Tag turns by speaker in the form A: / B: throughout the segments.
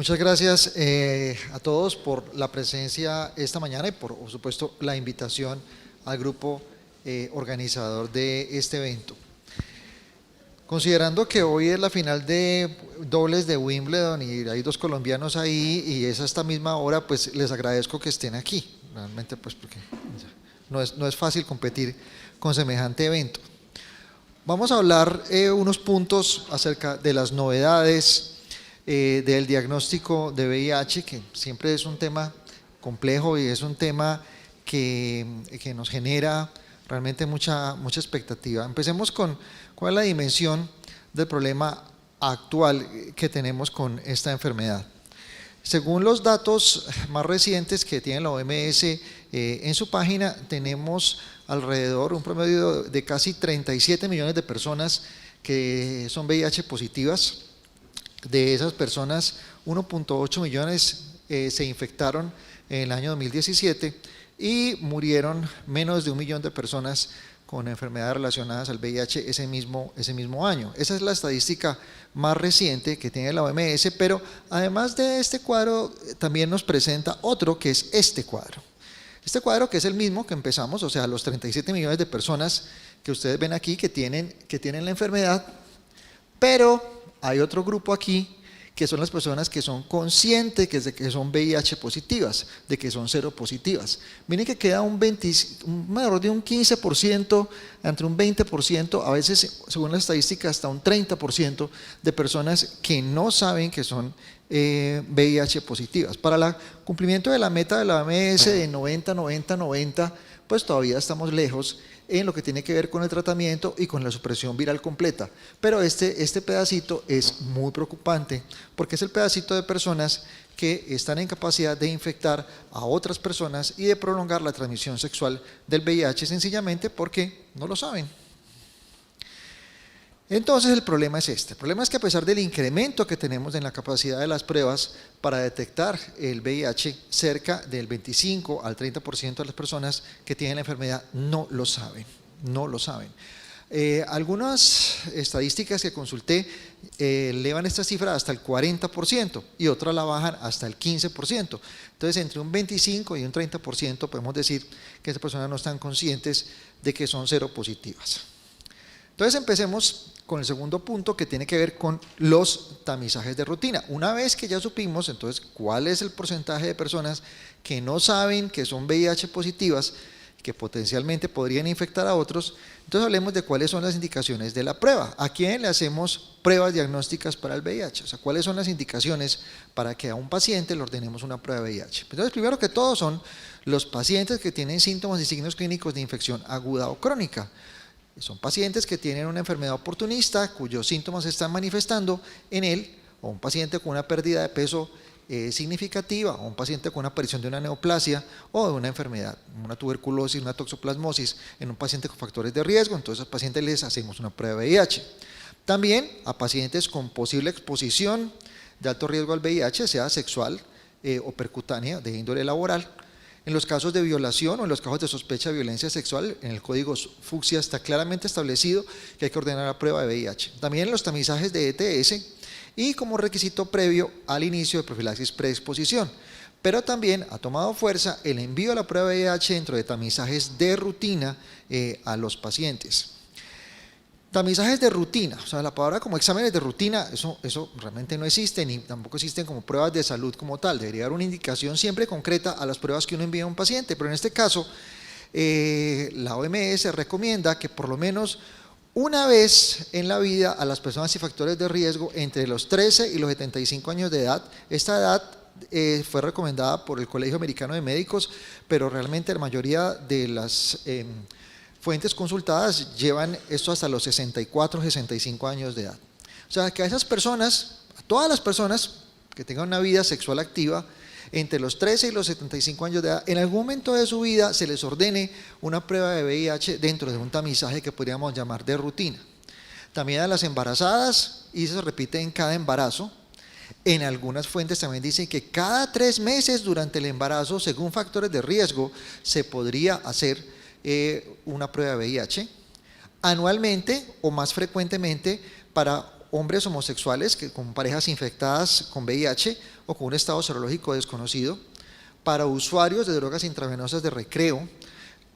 A: Muchas gracias a todos por la presencia esta mañana y por supuesto la invitación al grupo organizador de este evento. Considerando que hoy es la final de dobles de Wimbledon y hay dos colombianos ahí y es a esta misma hora, pues les agradezco que estén aquí. Realmente pues porque no es fácil competir con semejante evento. Vamos a hablar unos puntos acerca de las novedades del diagnóstico de VIH, que siempre es un tema complejo y es un tema que nos genera realmente mucha expectativa. Empecemos con cuál es la dimensión del problema actual que tenemos con esta enfermedad. Según los datos más recientes que tiene la OMS en su página, tenemos alrededor un promedio de casi 37 millones de personas que son VIH positivas. De esas personas, 1.8 millones se infectaron en el año 2017 y murieron menos de 1 millón de personas con enfermedades relacionadas al VIH ese mismo año. Esa es la estadística más reciente que tiene la OMS, pero además de este cuadro también nos presenta otro que es este cuadro. Este cuadro que es el mismo que empezamos, o sea, los 37 millones de personas que ustedes ven aquí que tienen la enfermedad, pero hay otro grupo aquí que son las personas que son conscientes de que son VIH positivas, de que son seropositivas. Miren que queda un alrededor de un 15%, entre un 20%, a veces según la estadística hasta un 30% de personas que no saben que son VIH positivas. Para el cumplimiento de la meta de la OMS de 90, pues todavía estamos lejos en lo que tiene que ver con el tratamiento y con la supresión viral completa. Pero este pedacito es muy preocupante porque es el pedacito de personas que están en capacidad de infectar a otras personas y de prolongar la transmisión sexual del VIH sencillamente porque no lo saben. Entonces el problema es este. El problema es que a pesar del incremento que tenemos en la capacidad de las pruebas para detectar el VIH, cerca del 25 al 30% de las personas que tienen la enfermedad no lo saben. Algunas estadísticas que consulté elevan esta cifra hasta el 40% y otras la bajan hasta el 15%. Entonces entre un 25 y un 30% podemos decir que estas personas no están conscientes de que son seropositivas. Entonces empecemos con el segundo punto que tiene que ver con los tamizajes de rutina. Una vez que ya supimos entonces cuál es el porcentaje de personas que no saben que son VIH positivas, que potencialmente podrían infectar a otros, entonces hablemos de cuáles son las indicaciones de la prueba. ¿A quién le hacemos pruebas diagnósticas para el VIH? O sea, ¿cuáles son las indicaciones para que a un paciente le ordenemos una prueba de VIH? Entonces, primero que todo son los pacientes que tienen síntomas y signos clínicos de infección aguda o crónica. Son pacientes que tienen una enfermedad oportunista cuyos síntomas se están manifestando en él, o un paciente con una pérdida de peso significativa, o un paciente con una aparición de una neoplasia o de una enfermedad, una tuberculosis, una toxoplasmosis en un paciente con factores de riesgo. Entonces a los pacientes les hacemos una prueba de VIH. También a pacientes con posible exposición de alto riesgo al VIH, sea sexual o percutánea de índole laboral. En los casos de violación o en los casos de sospecha de violencia sexual, en el código fucsia está claramente establecido que hay que ordenar la prueba de VIH. También en los tamizajes de ETS y como requisito previo al inicio de profilaxis preexposición. Pero también ha tomado fuerza el envío de la prueba de VIH dentro de tamizajes de rutina a los pacientes. Tamizajes de rutina, o sea, la palabra como exámenes de rutina, eso realmente no existe, ni tampoco existen como pruebas de salud como tal. Debería dar una indicación siempre concreta a las pruebas que uno envía a un paciente, pero en este caso la OMS recomienda que por lo menos una vez en la vida a las personas y factores de riesgo entre los 13 y los 75 años de edad. Esta edad fue recomendada por el Colegio Americano de Médicos, pero realmente la mayoría de las fuentes consultadas llevan esto hasta los 64, 65 años de edad. O sea, que a esas personas, a todas las personas que tengan una vida sexual activa entre los 13 y los 75 años de edad, en algún momento de su vida se les ordene una prueba de VIH dentro de un tamizaje que podríamos llamar de rutina. También a las embarazadas, y eso se repite en cada embarazo. En algunas fuentes también dicen que cada 3 meses durante el embarazo, según factores de riesgo, se podría hacer una prueba de VIH. Anualmente o más frecuentemente para hombres homosexuales con parejas infectadas con VIH o con un estado serológico desconocido, para usuarios de drogas intravenosas de recreo,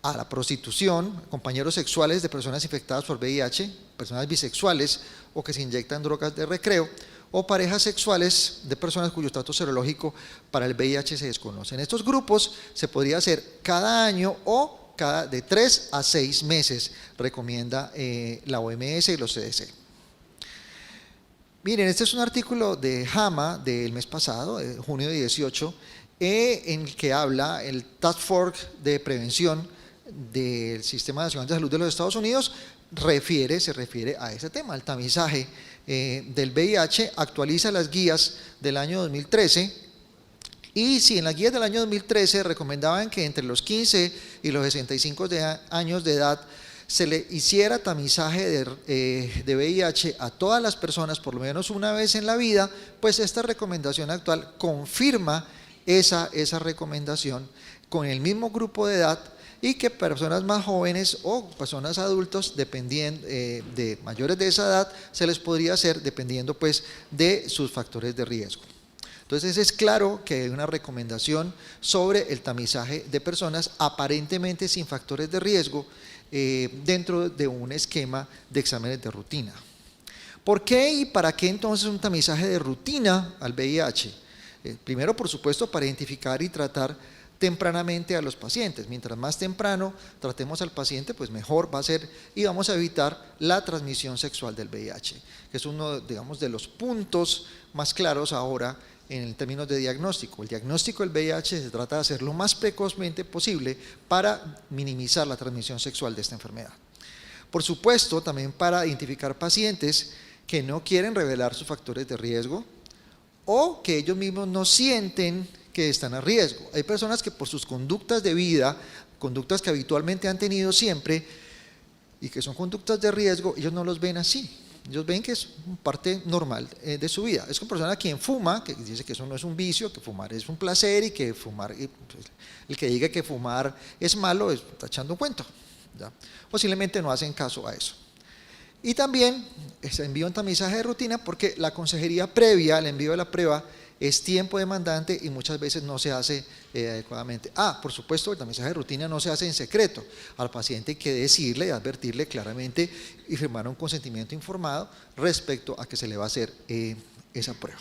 A: a la prostitución, compañeros sexuales de personas infectadas por VIH, personas bisexuales o que se inyectan drogas de recreo, o parejas sexuales de personas cuyo estatus serológico para el VIH se desconoce. En estos grupos se podría hacer cada año o cada de 3 a 6 meses, recomienda la OMS y los CDC. Miren, este es un artículo de JAMA del mes pasado, de junio 18, en el que habla el Task Force de Prevención del Sistema Nacional de Salud de los Estados Unidos, se refiere a ese tema, el tamizaje del VIH, actualiza las guías del año 2013, y si en las guías del año 2013 recomendaban que entre los 15 y los 65 años de edad se le hiciera tamizaje de VIH a todas las personas por lo menos una vez en la vida, pues esta recomendación actual confirma esa recomendación con el mismo grupo de edad, y que personas más jóvenes o personas adultos, dependiendo de mayores de esa edad, se les podría hacer dependiendo pues de sus factores de riesgo. Entonces es claro que hay una recomendación sobre el tamizaje de personas aparentemente sin factores de riesgo dentro de un esquema de exámenes de rutina. ¿Por qué y para qué entonces un tamizaje de rutina al VIH? Primero, por supuesto, para identificar y tratar tempranamente a los pacientes. Mientras más temprano tratemos al paciente, pues mejor va a ser, y vamos a evitar la transmisión sexual del VIH, que es uno, digamos, de los puntos más claros ahora en términos de diagnóstico. El diagnóstico del VIH se trata de hacer lo más precozmente posible para minimizar la transmisión sexual de esta enfermedad. Por supuesto, también para identificar pacientes que no quieren revelar sus factores de riesgo o que ellos mismos no sienten que están a riesgo. Hay personas que por sus conductas de vida, conductas que habitualmente han tenido siempre y que son conductas de riesgo, ellos no los ven así. Ellos ven que es parte normal de su vida. Es una persona quien fuma, que dice que eso no es un vicio, que fumar es un placer y que fumar, pues, el que diga que fumar es malo está echando un cuento, ¿ya? O simplemente no hacen caso a eso. Y también se envía un tamizaje de rutina porque la consejería previa al envío de la prueba es tiempo demandante y muchas veces no se hace adecuadamente. Por supuesto, el tamizaje de rutina no se hace en secreto. Al paciente hay que decirle, advertirle claramente y firmar un consentimiento informado respecto a que se le va a hacer esa prueba.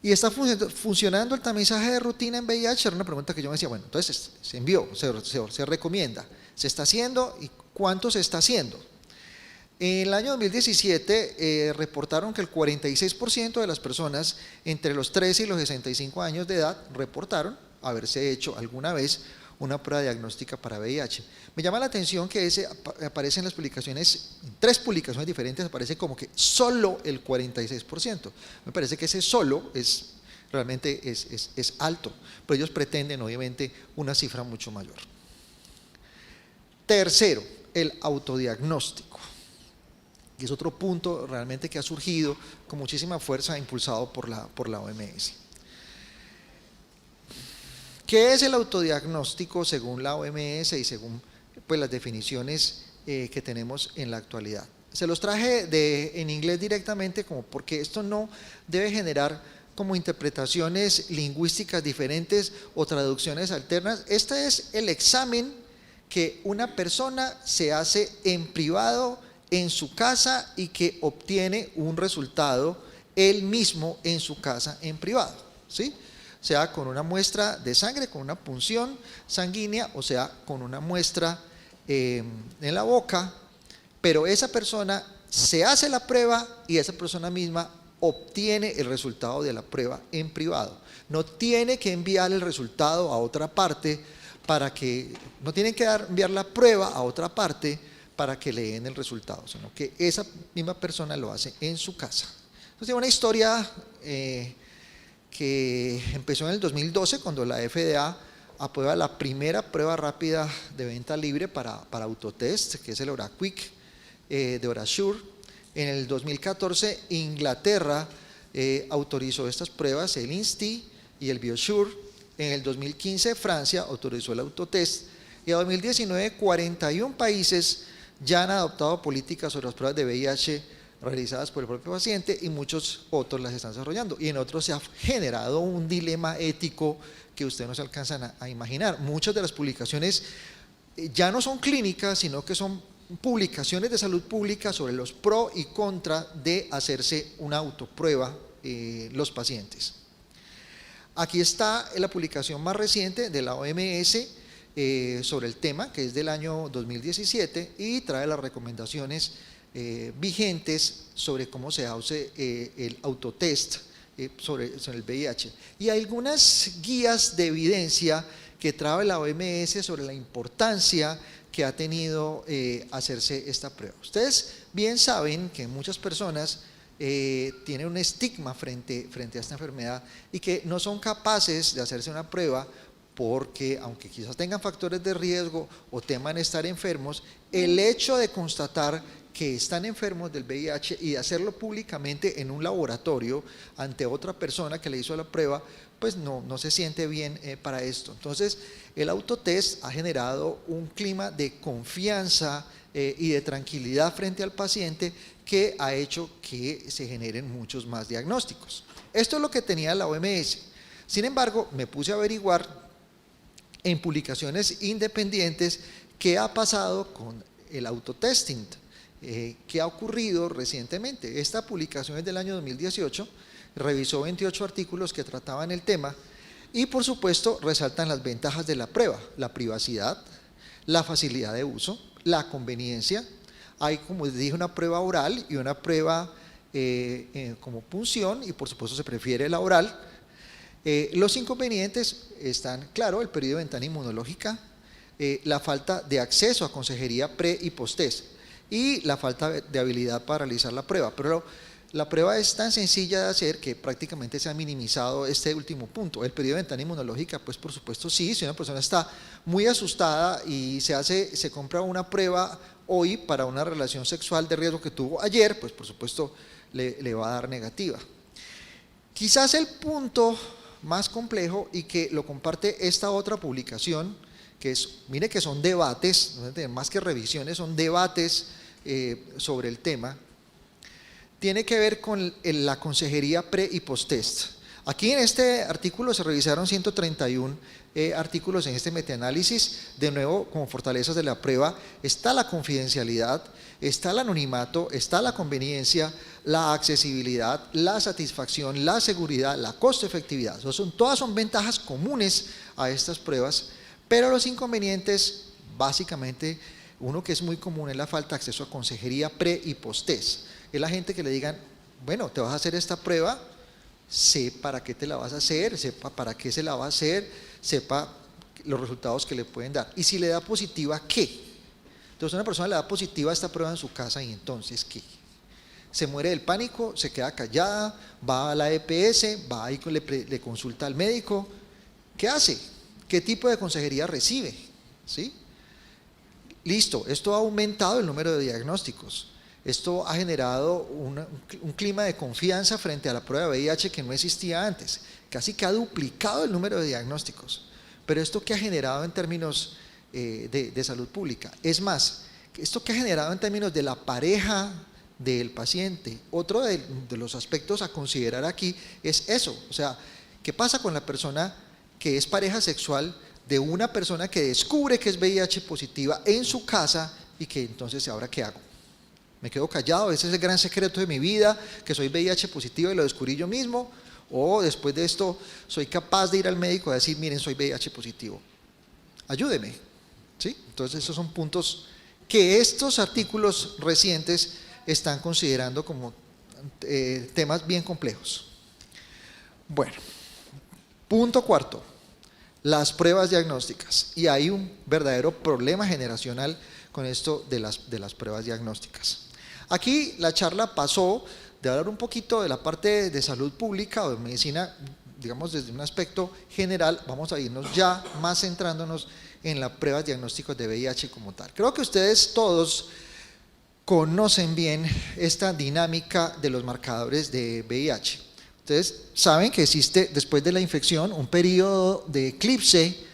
A: ¿Y está funcionando el tamizaje de rutina en VIH? Era una pregunta que yo me decía, bueno, entonces se envió, se recomienda, se está haciendo, ¿y cuánto se está haciendo? En el año 2017 reportaron que el 46% de las personas entre los 13 y los 65 años de edad reportaron haberse hecho alguna vez una prueba diagnóstica para VIH. Me llama la atención que aparece en las publicaciones, en 3 publicaciones diferentes, aparece como que solo el 46%. Me parece que ese solo realmente es alto, pero ellos pretenden obviamente una cifra mucho mayor. Tercero, el autodiagnóstico. Y es otro punto realmente que ha surgido con muchísima fuerza impulsado por la OMS. ¿Qué es el autodiagnóstico según la OMS y según pues, las definiciones que tenemos en la actualidad? Se los traje en inglés directamente como porque esto no debe generar como interpretaciones lingüísticas diferentes o traducciones alternas. Este es el examen que una persona se hace en privado en su casa y que obtiene un resultado él mismo en su casa en privado, ¿sí? Sea con una muestra de sangre, con una punción sanguínea, o sea con una muestra en la boca, pero esa persona se hace la prueba y esa persona misma obtiene el resultado de la prueba en privado. No tiene que enviar el resultado a otra parte no tiene que enviar la prueba a otra parte para que le den el resultado, sino que esa misma persona lo hace en su casa. Entonces, una historia que empezó en el 2012 cuando la FDA aprueba la primera prueba rápida de venta libre para autotest, que es el OraQuick de OraSure. En el 2014 Inglaterra autorizó estas pruebas, el INSTI y el BioSure. En el 2015 Francia autorizó el autotest y en 2019 41 países ya han adoptado políticas sobre las pruebas de VIH realizadas por el propio paciente y muchos otros las están desarrollando. Y en otros se ha generado un dilema ético que ustedes no se alcanzan a imaginar. Muchas de las publicaciones ya no son clínicas, sino que son publicaciones de salud pública sobre los pro y contra de hacerse una autoprueba los pacientes. Aquí está la publicación más reciente de la OMS sobre el tema, que es del año 2017 y trae las recomendaciones vigentes sobre cómo se hace el autotest sobre el VIH. Y algunas guías de evidencia que trae la OMS sobre la importancia que ha tenido hacerse esta prueba. Ustedes bien saben que muchas personas tienen un estigma frente a esta enfermedad y que no son capaces de hacerse una prueba porque, aunque quizás tengan factores de riesgo o teman estar enfermos, el hecho de constatar que están enfermos del VIH y de hacerlo públicamente en un laboratorio ante otra persona que le hizo la prueba, pues no se siente bien para esto. Entonces, el autotest ha generado un clima de confianza y de tranquilidad frente al paciente que ha hecho que se generen muchos más diagnósticos. Esto es lo que tenía la OMS. Sin embargo, me puse a averiguar en publicaciones independientes qué ha pasado con el autotesting, qué ha ocurrido recientemente. Esta publicación es del año 2018, revisó 28 artículos que trataban el tema y por supuesto resaltan las ventajas de la prueba, la privacidad, la facilidad de uso, la conveniencia. Hay, como les dije, una prueba oral y una prueba como punción y por supuesto se prefiere la oral. Los inconvenientes están, claro, el periodo de ventana inmunológica, la falta de acceso a consejería pre y post-test y la falta de habilidad para realizar la prueba. Pero la prueba es tan sencilla de hacer que prácticamente se ha minimizado este último punto. El periodo de ventana inmunológica, pues por supuesto sí, si una persona está muy asustada y se compra una prueba hoy para una relación sexual de riesgo que tuvo ayer, pues por supuesto le va a dar negativa. Quizás el punto más complejo y que lo comparte esta otra publicación, que es, mire que son debates, más que revisiones, son debates sobre el tema, tiene que ver con la consejería pre y post-test. Aquí en este artículo se revisaron 131 artículos en este metaanálisis. De nuevo, como fortalezas de la prueba, está la confidencialidad, está el anonimato, está la conveniencia, la accesibilidad, la satisfacción, la seguridad, la costo-efectividad. Todas son ventajas comunes a estas pruebas, pero los inconvenientes, básicamente, uno que es muy común es la falta de acceso a consejería pre y post-test. Es la gente que le digan, bueno, te vas a hacer esta prueba, sé para qué te la vas a hacer, sepa para qué se la va a hacer, sepa los resultados que le pueden dar. Y si le da positiva, ¿qué? Entonces una persona le da positiva a esta prueba en su casa y entonces, ¿qué? Se muere del pánico, se queda callada, va a la EPS, va ahí, le consulta al médico. ¿Qué hace? ¿Qué tipo de consejería recibe? ¿Sí? Listo, esto ha aumentado el número de diagnósticos. Esto ha generado un clima de confianza frente a la prueba de VIH que no existía antes. Casi que ha duplicado el número de diagnósticos. Pero esto que ha generado en términos de salud pública, es más, esto que ha generado en términos de la pareja del paciente, otro de los aspectos a considerar aquí es eso. O sea, ¿qué pasa con la persona que es pareja sexual de una persona que descubre que es VIH positiva en su casa y que entonces, ¿ahora qué hago? Me quedo callado, ese es el gran secreto de mi vida, que soy VIH positivo y lo descubrí yo mismo, o después de esto soy capaz de ir al médico y decir, miren, soy VIH positivo, ayúdeme, ¿sí? Entonces esos son puntos que estos artículos recientes están considerando como temas bien complejos. Bueno, punto cuarto, las pruebas diagnósticas, y hay un verdadero problema generacional con esto de las pruebas diagnósticas. Aquí la charla pasó de hablar un poquito de la parte de salud pública o de medicina, digamos desde un aspecto general, vamos a irnos ya más centrándonos en las pruebas diagnósticas de VIH como tal. Creo que ustedes todos conocen bien esta dinámica de los marcadores de VIH. Ustedes saben que existe después de la infección un periodo de eclipse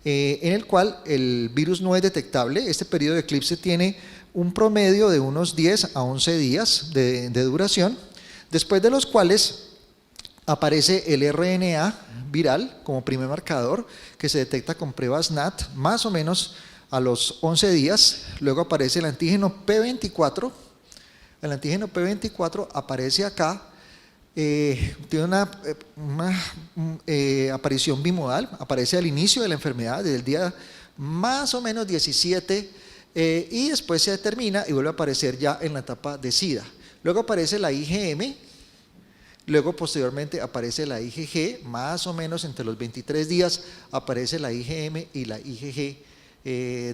A: en el cual el virus no es detectable. Este periodo de eclipse tiene un promedio de unos 10 a 11 días de duración, después de los cuales aparece el RNA viral como primer marcador que se detecta con pruebas NAT más o menos a los 11 días. Luego aparece el antígeno P24. El antígeno P24 aparece acá, tiene una aparición bimodal, aparece al inicio de la enfermedad, desde el día más o menos 17, y después se determina y vuelve a aparecer ya en la etapa de SIDA. Luego aparece la IgM, luego posteriormente aparece la IgG, más o menos entre los 23 días aparece la IgM y la IgG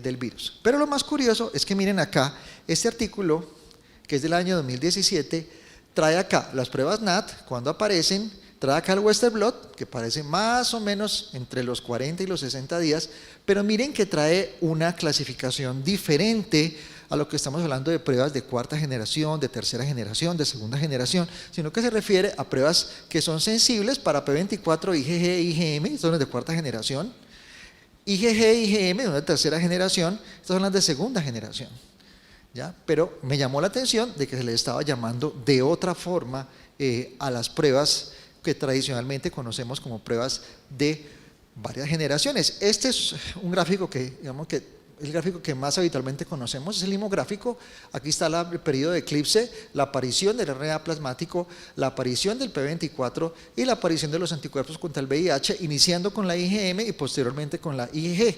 A: del virus. Pero lo más curioso es que miren acá, este artículo, que es del año 2017, trae acá las pruebas NAT, cuando aparecen, trae acá el Western blot, que aparece más o menos entre los 40 y los 60 días, pero miren que trae una clasificación diferente a lo que estamos hablando de pruebas de cuarta generación, de tercera generación, de segunda generación, sino que se refiere a pruebas que son sensibles para P24, IgG, IgM, son las de cuarta generación, IgG, IgM, son de tercera generación, estas son las de segunda generación. ¿Ya? Pero me llamó la atención de que se le estaba llamando de otra forma a las pruebas que tradicionalmente conocemos como pruebas de varias generaciones. Este es un gráfico que, digamos que el gráfico que más habitualmente conocemos, es el limográfico. Aquí está el periodo de eclipse, la aparición del RNA plasmático, la aparición del P24 y la aparición de los anticuerpos contra el VIH, iniciando con la IgM y posteriormente con la IgG.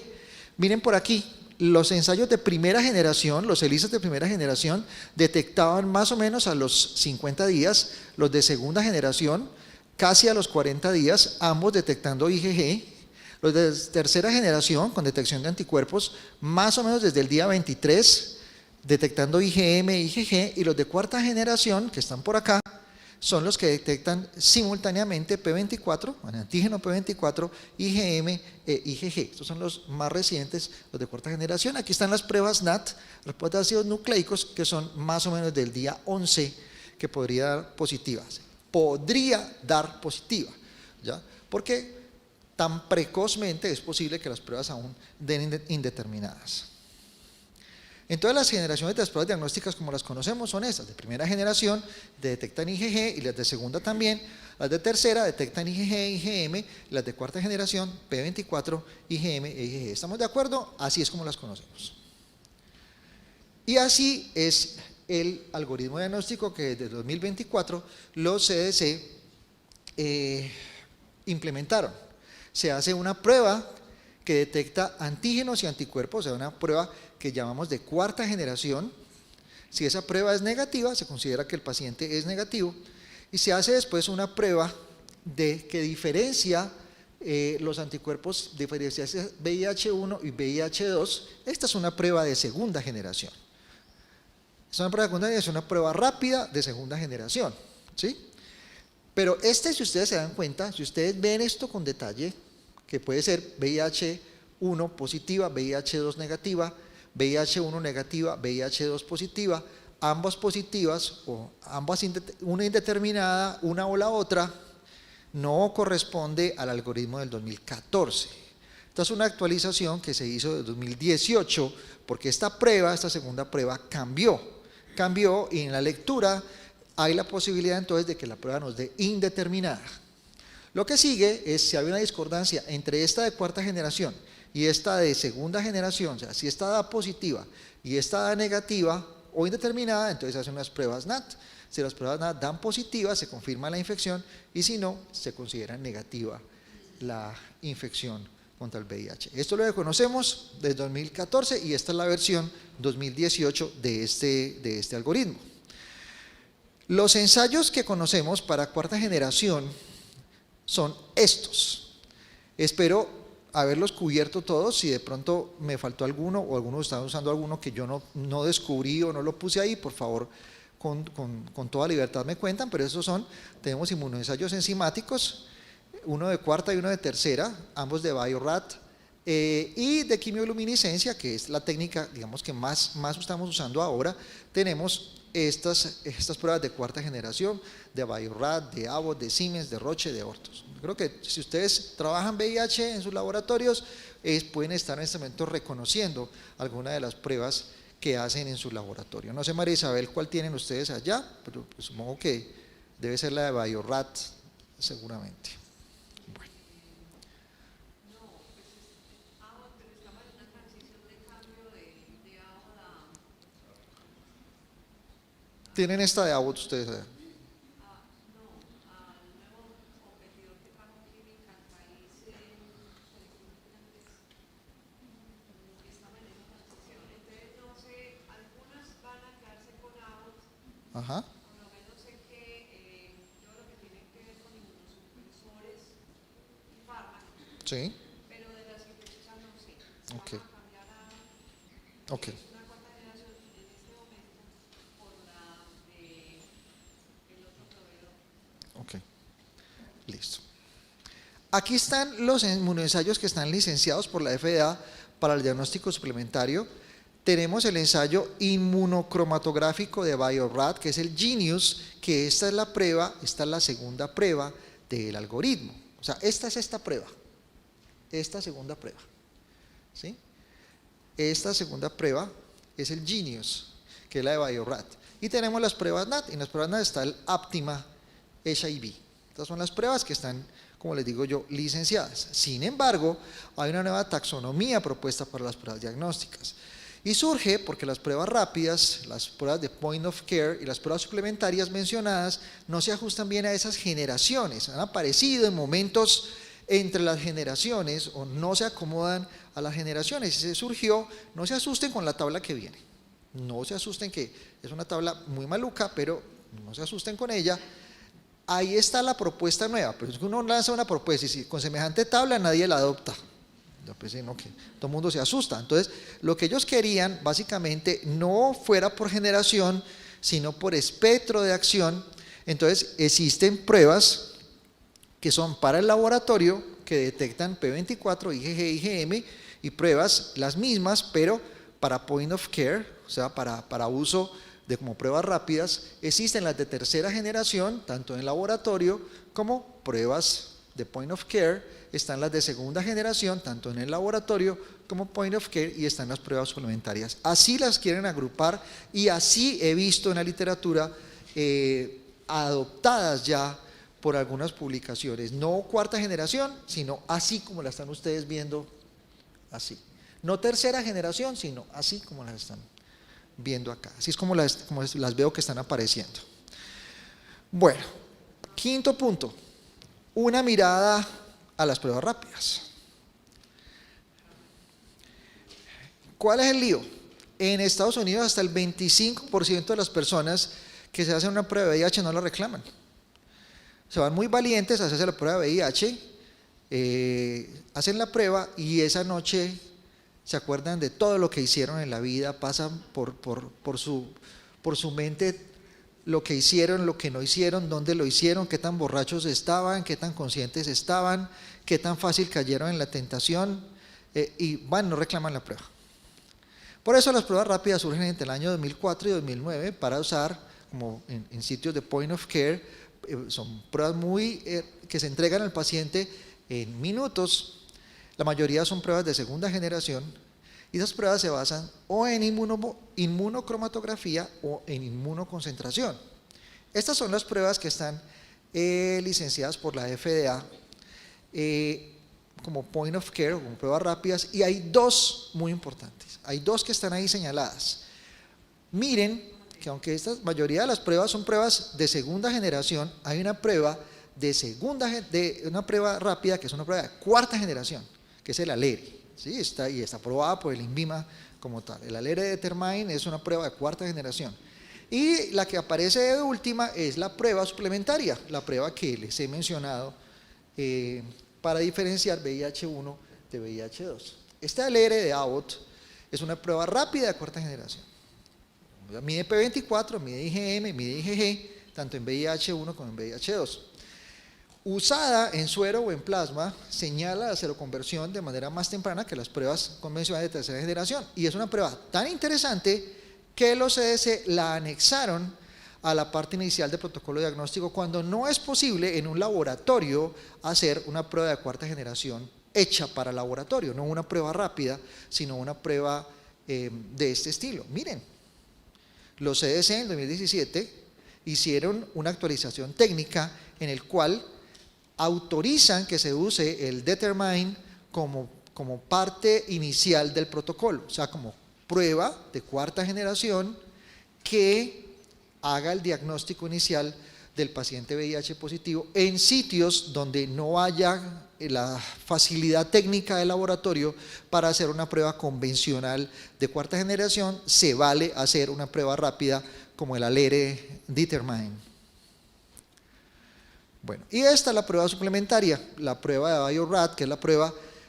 A: Miren por aquí, los ensayos de primera generación, los ELISAs de primera generación, detectaban más o menos a los 50 días, los de segunda generación casi a los 40 días, ambos detectando IgG, los de tercera generación con detección de anticuerpos más o menos desde el día 23, detectando IgM e IgG, y los de cuarta generación, que están por acá, son los que detectan simultáneamente P24, antígeno P24, IgM e IgG. Estos son los más recientes, los de cuarta generación. Aquí están las pruebas NAT, las pruebas de ácidos nucleicos, que son más o menos del día 11, que podría dar positiva. Podría dar positiva, ¿ya? Porque tan precozmente es posible que las pruebas aún den indeterminadas. Entonces las generaciones de las pruebas diagnósticas como las conocemos son estas: de primera generación detectan IgG y las de segunda también, las de tercera detectan IgG, IgM, las de cuarta generación P24, IgM e IgG. ¿Estamos de acuerdo? Así es como las conocemos. Y así es el algoritmo diagnóstico que desde 2024 los CDC implementaron. Se hace una prueba que detecta antígenos y anticuerpos, o sea, una prueba que llamamos de cuarta generación. Si esa prueba es negativa, se considera que el paciente es negativo, y se hace después una prueba que diferencia los anticuerpos, diferencia VIH1 y VIH2. Esta es una prueba de segunda generación. Es una prueba de segunda generación, es una prueba rápida de segunda generación, ¿sí? Pero si ustedes se dan cuenta, si ustedes ven esto con detalle, que puede ser VIH1 positiva, VIH2 negativa, VIH1 negativa, VIH2 positiva, ambas positivas o ambas una indeterminada, una o la otra, no corresponde al algoritmo del 2014. Esta es una actualización que se hizo en 2018 porque esta segunda prueba cambió y en la lectura hay la posibilidad entonces de que la prueba nos dé indeterminada. Lo que sigue es si hay una discordancia entre esta de cuarta generación y esta de segunda generación, o sea, si esta da positiva y esta da negativa o indeterminada, entonces se hacen unas pruebas NAT. Si las pruebas NAT dan positiva, se confirma la infección, y si no, se considera negativa la infección contra el VIH. Esto lo conocemos desde 2014 y esta es la versión 2018 de este algoritmo. Los ensayos que conocemos para cuarta generación son estos. Espero haberlos cubierto todos. Si de pronto me faltó alguno o algunos estaban usando alguno que yo no descubrí o no lo puse ahí, por favor, con toda libertad me cuentan, pero esos tenemos inmunoensayos enzimáticos, uno de cuarta y uno de tercera, ambos de Bio-Rad, y de quimioluminiscencia, que es la técnica, digamos, que más estamos usando ahora. Tenemos estas pruebas de cuarta generación, de Bio-Rad, de Abbott, de Siemens, de Roche, de Ortos. Creo que si ustedes trabajan VIH en sus laboratorios, pueden estar en este momento reconociendo alguna de las pruebas que hacen en su laboratorio. No sé, María Isabel, cuál tienen ustedes allá, pero pues supongo que debe ser la de Bio-Rad, seguramente. Bueno. ¿Tienen esta de Abbott ustedes allá? Ajá. Sí. Ok. Ok. Ok. Listo. Aquí están los inmunoensayos que están licenciados por la FDA para el diagnóstico suplementario. Tenemos el ensayo inmunocromatográfico de Bio-Rad, que es el Genius, que esta es la prueba, esta es la segunda prueba del algoritmo. O sea, esta es esta prueba, esta segunda prueba, ¿sí? Esta segunda prueba es el Genius, que es la de Bio-Rad. Y tenemos las pruebas NAT, y en las pruebas NAT está el Aptima HIV. Estas son las pruebas que están, como les digo yo, licenciadas. Sin embargo, hay una nueva taxonomía propuesta para las pruebas diagnósticas. Y surge porque las pruebas rápidas, las pruebas de point of care y las pruebas suplementarias mencionadas no se ajustan bien a esas generaciones. Han aparecido en momentos entre las generaciones o no se acomodan a las generaciones. Y se surgió, no se asusten con la tabla que viene. No se asusten que es una tabla muy maluca, pero no se asusten con ella. Ahí está la propuesta nueva, pero es que uno lanza una propuesta y si con semejante tabla nadie la adopta. Yo pensé, no, que todo el mundo se asusta. Entonces, lo que ellos querían, básicamente, no fuera por generación, sino por espectro de acción. Entonces, existen pruebas que son para el laboratorio, que detectan P24, IgG, IgM, y pruebas las mismas, pero para point of care, o sea, para uso de como pruebas rápidas. Existen las de tercera generación, tanto en laboratorio como pruebas de point of care. Están las de segunda generación, tanto en el laboratorio como point of care, y están las pruebas suplementarias. Así las quieren agrupar y así he visto en la literatura adoptadas ya por algunas publicaciones. No cuarta generación, sino así como la están ustedes viendo, así. No tercera generación, sino así como las están viendo acá. Así es como las veo que están apareciendo. Bueno, quinto punto, una mirada a las pruebas rápidas. ¿Cuál es el lío? En Estados Unidos hasta el 25% de las personas que se hacen una prueba de VIH no la reclaman. Se van muy valientes a hacerse la prueba de VIH, hacen la prueba y esa noche se acuerdan de todo lo que hicieron en la vida, pasan por su mente lo que hicieron, lo que no hicieron, dónde lo hicieron, qué tan borrachos estaban, qué tan conscientes estaban, qué tan fácil cayeron en la tentación, y no reclaman la prueba. Por eso las pruebas rápidas surgen entre el año 2004 y 2009 para usar como en sitios de point of care. Son pruebas que se entregan al paciente en minutos. La mayoría son pruebas de segunda generación y esas pruebas se basan o en inmunocromatografía o en inmunoconcentración. Estas son las pruebas que están licenciadas por la FDA como point of care o como pruebas rápidas, y hay dos muy importantes. Hay dos que están ahí señaladas. Miren que aunque esta mayoría de las pruebas son pruebas de segunda generación, hay una prueba una prueba rápida que es una prueba de cuarta generación, que es el ALERE. ¿Sí? Está aprobada por el INVIMA como tal. El ALERE Determine es una prueba de cuarta generación. Y la que aparece de última es la prueba suplementaria, la prueba que les he mencionado para diferenciar VIH-1 de VIH-2. Este ALERE de Abbott es una prueba rápida de cuarta generación. Mide P24, mide IgM, mide IgG, tanto en VIH-1 como en VIH-2. Usada en suero o en plasma, señala la seroconversión de manera más temprana que las pruebas convencionales de tercera generación. Y es una prueba tan interesante que los CDC la anexaron a la parte inicial del protocolo diagnóstico cuando no es posible en un laboratorio hacer una prueba de cuarta generación hecha para laboratorio, no una prueba rápida, sino una prueba de este estilo. Miren, los CDC en 2017 hicieron una actualización técnica en el cual autorizan que se use el Determine como parte inicial del protocolo, o sea, como prueba de cuarta generación que haga el diagnóstico inicial del paciente VIH positivo en sitios donde no haya la facilidad técnica del laboratorio para hacer una prueba convencional de cuarta generación. Se vale hacer una prueba rápida como el Alere Determine. Bueno, y esta es la prueba suplementaria, la prueba de Bio-Rad, que es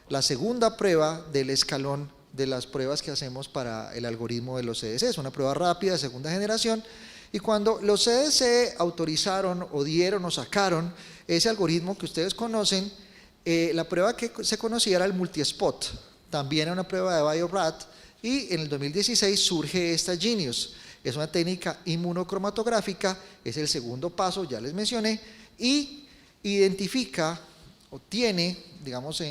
A: la segunda prueba del escalón de las pruebas que hacemos para el algoritmo de los CDC. Es una prueba rápida de segunda generación. Y cuando los CDC autorizaron o dieron o sacaron ese algoritmo que ustedes conocen, la prueba que se conocía era el multi-spot, también era una prueba de Bio-Rad, y en el 2016 surge esta Genius. Es una técnica inmunocromatográfica, es el segundo paso, ya les mencioné, y identifica o tiene, digamos,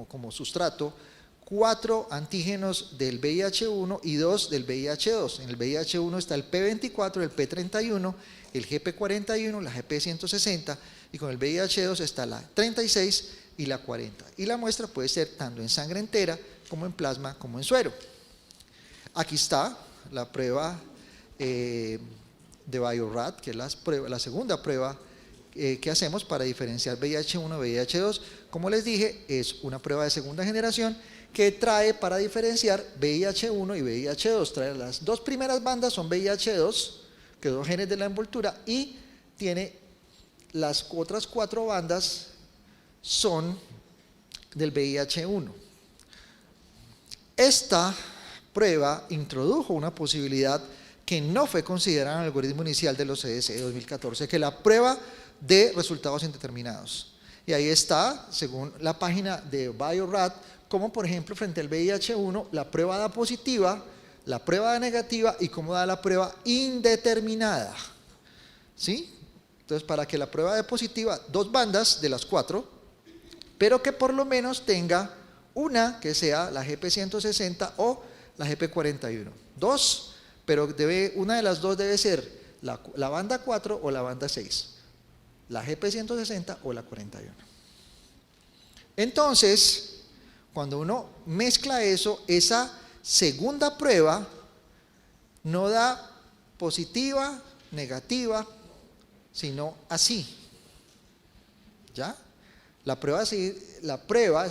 A: como sustrato, 4 antígenos del VIH1 y 2 del VIH2. En el VIH1 está el P24, el P31, el GP41, la GP160, y con el VIH2 está la 36 y la 40. Y la muestra puede ser tanto en sangre entera, como en plasma, como en suero. Aquí está la prueba de Bio-Rad, que es la segunda prueba que hacemos para diferenciar VIH1 y VIH2. Como les dije, es una prueba de segunda generación que trae para diferenciar VIH1 y VIH2. Trae las dos primeras bandas, son VIH2, que son genes de la envoltura, y tiene las otras 4 bandas son del VIH1. Esta prueba introdujo una posibilidad que no fue considerada en el algoritmo inicial de los CDC de 2014, que la prueba de resultados indeterminados. Y ahí está, según la página de Bio-Rad, como por ejemplo frente al VIH1 la prueba da positiva, la prueba da negativa y cómo da la prueba indeterminada. ¿Sí? Entonces, para que la prueba dé positiva, 2 bandas de las 4, pero que por lo menos tenga una que sea la GP160 o la GP41. 2, pero una de las 2 debe ser la banda 4 o la banda 6, la GP160 o la 41. Entonces, cuando uno mezcla eso, esa segunda prueba no da positiva, negativa, sino así. ¿Ya? Esa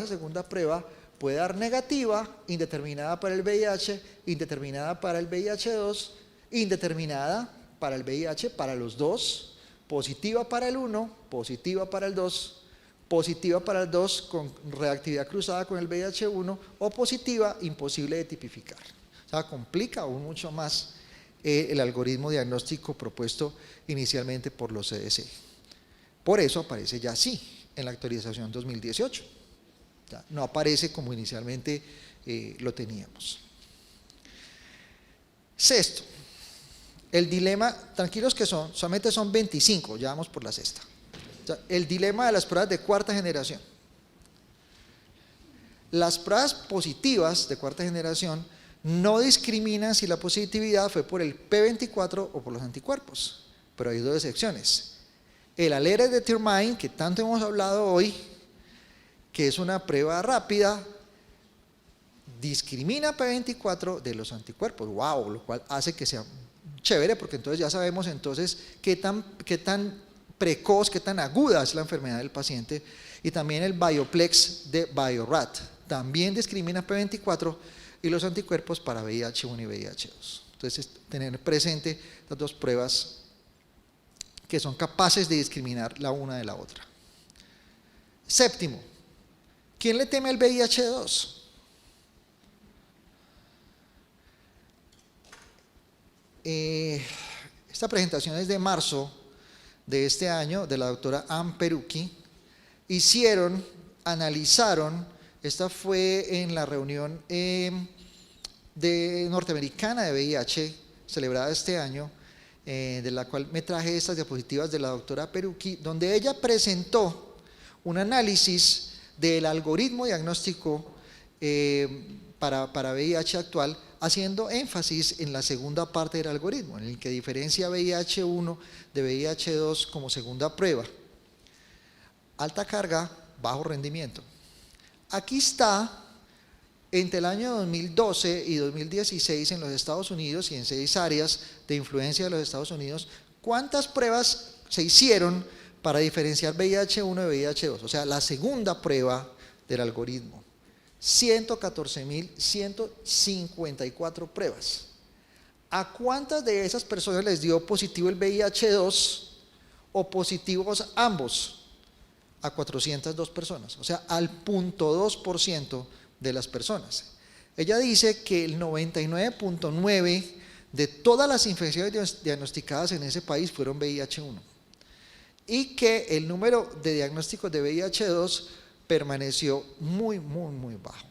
A: segunda prueba puede dar negativa, indeterminada para el VIH, indeterminada para el VIH2, indeterminada para el VIH, para los dos, positiva para el 1, positiva para el 2, positiva para el 2 con reactividad cruzada con el VIH1, o positiva, imposible de tipificar. O sea, complica aún mucho más el algoritmo diagnóstico propuesto inicialmente por los CDC. Por eso aparece ya así en la actualización 2018. Ya no aparece como inicialmente lo teníamos. Sexto, el dilema, tranquilos que solamente son 25, ya vamos por la sexta. El dilema de las pruebas de cuarta generación. Las pruebas positivas de cuarta generación no discriminan si la positividad fue por el P24 o por los anticuerpos, pero hay 2 excepciones. El Alere Determine, que tanto hemos hablado hoy, que es una prueba rápida, discrimina P24 de los anticuerpos. ¡Wow! Lo cual hace que sea chévere, porque entonces ya sabemos entonces qué tan precoz, qué tan aguda es la enfermedad del paciente. Y también el Bioplex de Bio-Rad también discrimina P24 y los anticuerpos para VIH1 y VIH2. Entonces, tener presente las 2 pruebas que son capaces de discriminar la una de la otra. Séptimo, ¿quién le teme al VIH2? Esta presentación es de marzo de este año, de la doctora Ann Perucchi. Analizaron, esta fue en la reunión norteamericana de VIH celebrada este año, de la cual me traje estas diapositivas de la doctora Perucchi, donde ella presentó un análisis del algoritmo diagnóstico para VIH actual, haciendo énfasis en la segunda parte del algoritmo, en el que diferencia VIH1 de VIH2 como segunda prueba. Alta carga, bajo rendimiento. Aquí está, entre el año 2012 y 2016 en los Estados Unidos y en 6 áreas de influencia de los Estados Unidos, ¿cuántas pruebas se hicieron para diferenciar VIH1 de VIH2? O sea, la segunda prueba del algoritmo. 114.154 pruebas. ¿A cuántas de esas personas les dio positivo el VIH2 o positivos ambos? A 402 personas, o sea, al 0.2% de las personas. Ella dice que el 99.9% de todas las infecciones diagnosticadas en ese país fueron VIH1 y que el número de diagnósticos de VIH2 permaneció muy bajo.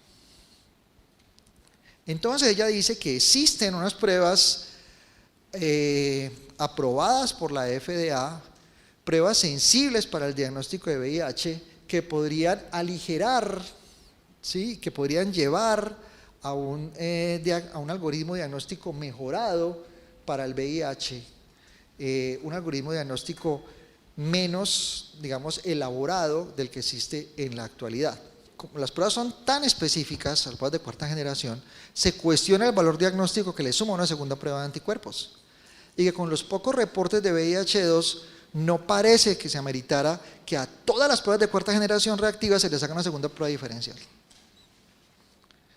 A: Entonces ella dice que existen unas pruebas aprobadas por la FDA, pruebas sensibles para el diagnóstico de VIH que podrían aligerar, ¿sí?, que podrían llevar a un algoritmo diagnóstico mejorado para el VIH, un algoritmo diagnóstico menos, digamos, elaborado del que existe en la actualidad. Como las pruebas son tan específicas, las pruebas de cuarta generación, se cuestiona el valor diagnóstico que le suma una segunda prueba de anticuerpos. Y que con los pocos reportes de VIH2 no parece que se ameritara que a todas las pruebas de cuarta generación reactivas se les haga una segunda prueba diferencial.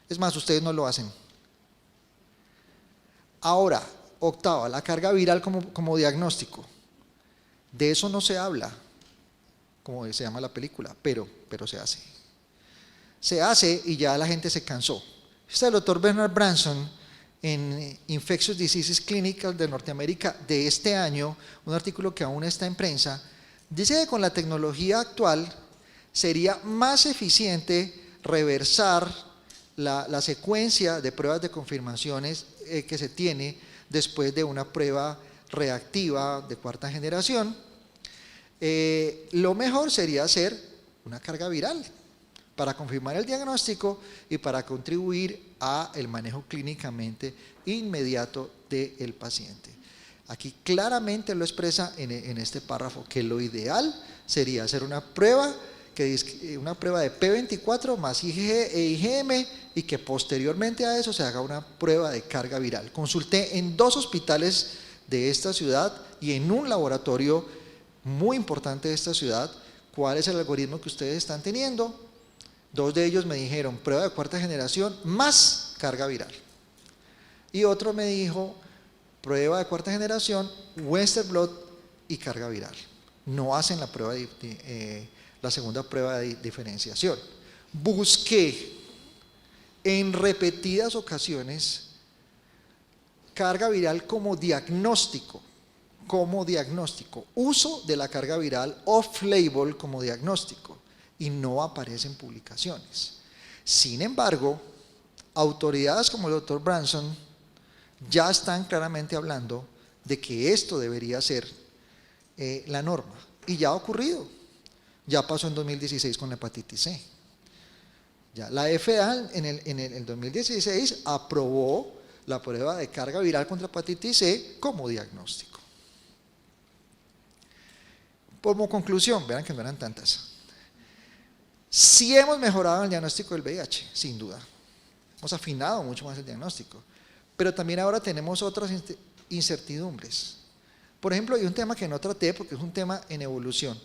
A: Es más, ustedes no lo hacen. Ahora, octava, la carga viral como diagnóstico. De eso no se habla, como se llama la película, pero se hace. Se hace y ya la gente se cansó. Está el doctor Bernard Branson en Infectious Diseases Clinical de Norteamérica de este año, un artículo que aún está en prensa, dice que con la tecnología actual sería más eficiente reversar la secuencia de pruebas de confirmaciones que se tiene después de una prueba reactiva de cuarta generación. Lo mejor sería hacer una carga viral para confirmar el diagnóstico y para contribuir al manejo clínicamente inmediato del paciente. Aquí claramente lo expresa en este párrafo que lo ideal sería hacer una prueba de P24 más IgG e IgM y que posteriormente a eso se haga una prueba de carga viral. Consulté en 2 hospitales de esta ciudad y en un laboratorio muy importante de esta ciudad cuál es el algoritmo que ustedes están teniendo. 2 de ellos me dijeron prueba de cuarta generación más carga viral y otro me dijo prueba de cuarta generación, Western blot y carga viral. No hacen la prueba la segunda prueba de diferenciación. Busqué en repetidas ocasiones carga viral como diagnóstico, uso de la carga viral off-label como diagnóstico y no aparecen publicaciones. Sin embargo, autoridades como el doctor Branson ya están claramente hablando de que esto debería ser la norma y ya ha ocurrido, ya pasó en 2016 con la hepatitis C. Ya, la FDA en el 2016 aprobó la prueba de carga viral contra hepatitis C como diagnóstico. Como conclusión, vean que no eran tantas. Sí hemos mejorado el diagnóstico del VIH, sin duda. Hemos afinado mucho más el diagnóstico. Pero también ahora tenemos otras incertidumbres. Por ejemplo, hay un tema que no traté porque es un tema en evolución.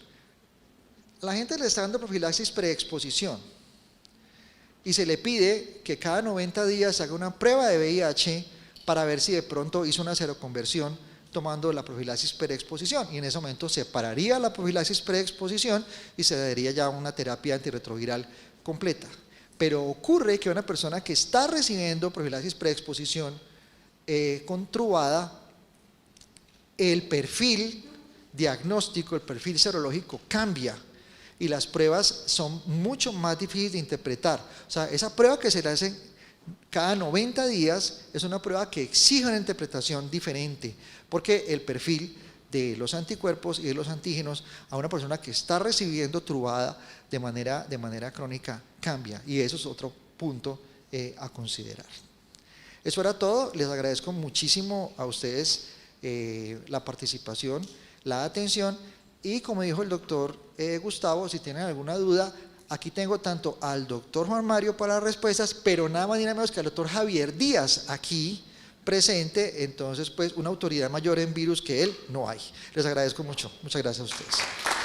A: La gente le está dando profilaxis preexposición y se le pide que cada 90 días haga una prueba de VIH para ver si de pronto hizo una seroconversión tomando la profilaxis preexposición y en ese momento se pararía la profilaxis preexposición y se daría ya una terapia antirretroviral completa. Pero ocurre que una persona que está recibiendo profilaxis preexposición con Truvada, el perfil diagnóstico, el perfil serológico cambia y las pruebas son mucho más difíciles de interpretar. O sea, esa prueba que se le hace cada 90 días es una prueba que exige una interpretación diferente, porque el perfil de los anticuerpos y de los antígenos a una persona que está recibiendo Truvada de manera crónica cambia, y eso es otro punto a considerar. Eso era todo. Les agradezco muchísimo a ustedes la participación, la atención, y como dijo el doctor Gustavo, si tienen alguna duda, aquí tengo tanto al doctor Juan Mario para las respuestas, pero nada más ni nada menos que al doctor Javier Díaz aquí presente. Entonces, pues una autoridad mayor en virus que él no hay. Les agradezco mucho. Muchas gracias a ustedes.